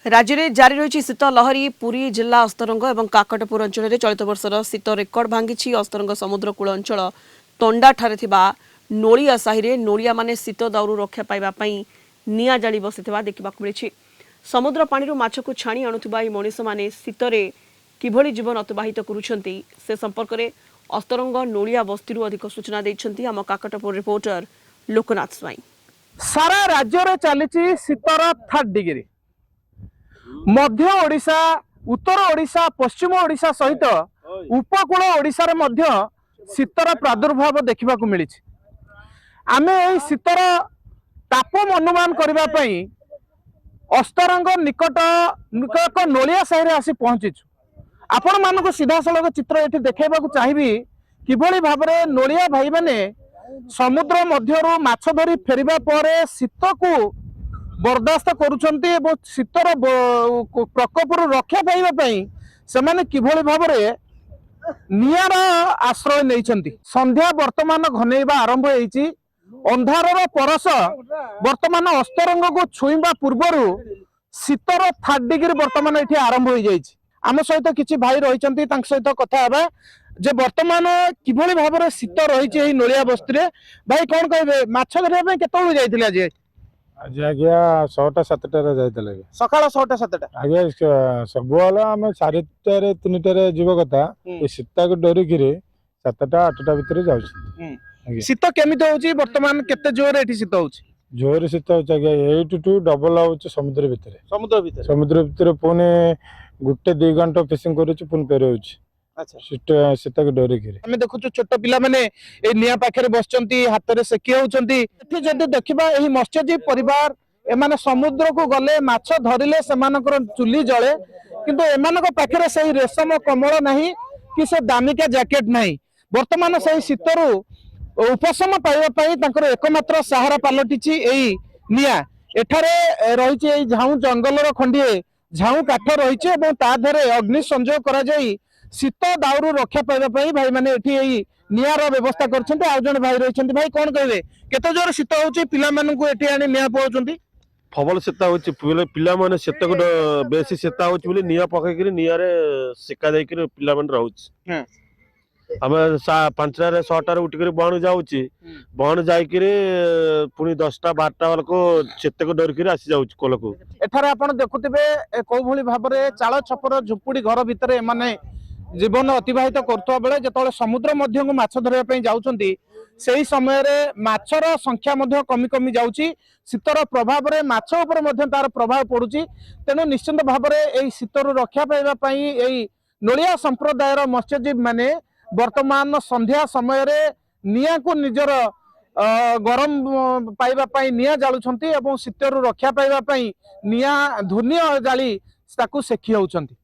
राज्य में जारी रही शीत लहरी पुरी जिला अस्तरंग और काकटपुर अंचल चलित वर्षर शीत रेकर्ड भांगी। अस्तरंग समुद्रकूल अंचल तंडाठारे नोलिया साहि नोलिया माने शीत दाउरू रक्षा पाइबापी निआ जाली बसी देखा मिली। समुद्र पानी माछ को छाणी आणुवा मनीष मैंने शीतरे किभली जीवन अतिबाहित करुछंती से संपर्क में अस्तरंग नोलिया बस्ती अधिक सूचना देइछंती आम काकटपुर रिपोर्टर लोकनाथ स्वाई। सारा राज्य रे चली शीतर 3rd डिग्री मध्य ओडिशा उत्तर ओडिशा पश्चिम ओडिशा सहित उपकूल ओडिशा रे मध्य शीतर प्रादुर्भाव देखा मिली। आमे एई शीतर तापम अनुमान करबा पई अस्तरंग निकट नोलिया साहि रे आसी पहुंचीछु। आपण मानको सीधा सड़क चित्र एठी देखाइबाकू चाहिबी किभली भाबरे नोलिया भाई माने समुद्र मध्यरु माछ धरी फेरिबा परे शीत को बर्दास्त करुछंती एवं शीतर प्रकोपरु रक्षा पाइबा पई सेमाने किभली भाबरे नियार आश्रय नैछंती। संध्या वर्तमान घनेइबा आरंभ होईची। अंधारर परस वर्तमान अस्तरंग को छुईबा पूर्वरु शीतर 3rd डिग्री वर्तमान एठी आरंभ हो जाइछि। आम सहित किछि भाई रहिछंती तांक सहित कथा हेबा जे वर्तमान किभली भाबरे शीत रहिछि एही नोलिया बस्ती रे। भाई कोन कहबे माछ धरिया पे केतळु जाइथिले आज? आज आज्ञा 6टा 7टा रे जाइथिले। सकाळ 6टा 7टा आज्ञा सब वाला हम 4टा रे 3टा रे जीव कथा ए शीता को डरी किरे 7टा 8टा भीतर जाउछि। शीत केमिति होउछि वर्तमान केते जोर एठी शीत होउछि? जोर शीत होउछि आज्ञा 8 टू डबल होउछि समुद्र भीतर। समुद्र भीतर पुने गुटे 2 घंटा फिशिंग करूछि पुन पेरे होउछि। अच्छा शीत को डरी किरे हमें देखु छोट पिला माने ए निया पाखरे बसचंती हाथ रे सेकी होउचंती। एठी जदि देखिबा एही मत्स्यजीवी परिवार एमाने समुद्र को गले माछ धरिले सेमानकर चुली जळे किंतु एमानक पाखरे सही रेशम कमल नाही कि से दामिका जैकेट नाही। वर्तमान सही शीतरु उपशम पाइबा पई तांकर एकमात्र सहारा पालटिची एही निया। एठारे रहिछि एही झाऊ जंगलर खंडिए झाऊ काठ रहिछि एवं ता धरे अग्नि संयोग करा जाई शीत दाउरू रक्षा पाइबा पई भाई माने एठी एही नियार व्यवस्था करछन्ते। आ जण भाई रहिछन्ते। भाई कोन कहबे केते जोर शीत होउछि पिला माननकु एठी आनी निया पहुचन्ती? प्रबल शीत होउछि पिला माने शीत को बेसी शीत होउछि बोली निया पकै करी निया रे सेका जाई करी पिला माने रहउछि। हां हम 5टा रे 6टा रे उठ करी बहन जाउछि बहन जाई करी पुनी 10टा 12टा वाला को शीत को डर करी आसी जाउछि कोल को। एठारे आपण देखुथिबे कोउ भली भाबरे चाळ छपर झुपुडी घर भितरे माने जीवन अतिबाहित करथुवा बेले जेतळे समुद्र मध्य को माछ धरिया पई जाउछंती सेही समय रे माछर संख्या मध्य कमी कमी जाउछि। शीतर प्रभाव रे माछ ऊपर मध्य तार प्रभाव पडुछि। तेनु निश्चित भाव रे एही शीतर रक्षा पाइबा पई एही नोलिया संप्रदायर मत्स्यजीवी माने वर्तमान संध्या समय रे निया को निजर गरम पाइबा पई निया जालुछंती एवं शीतर रक्षा पाइबा पई निया धुनिया जाली ताकू सेखी होउछंती।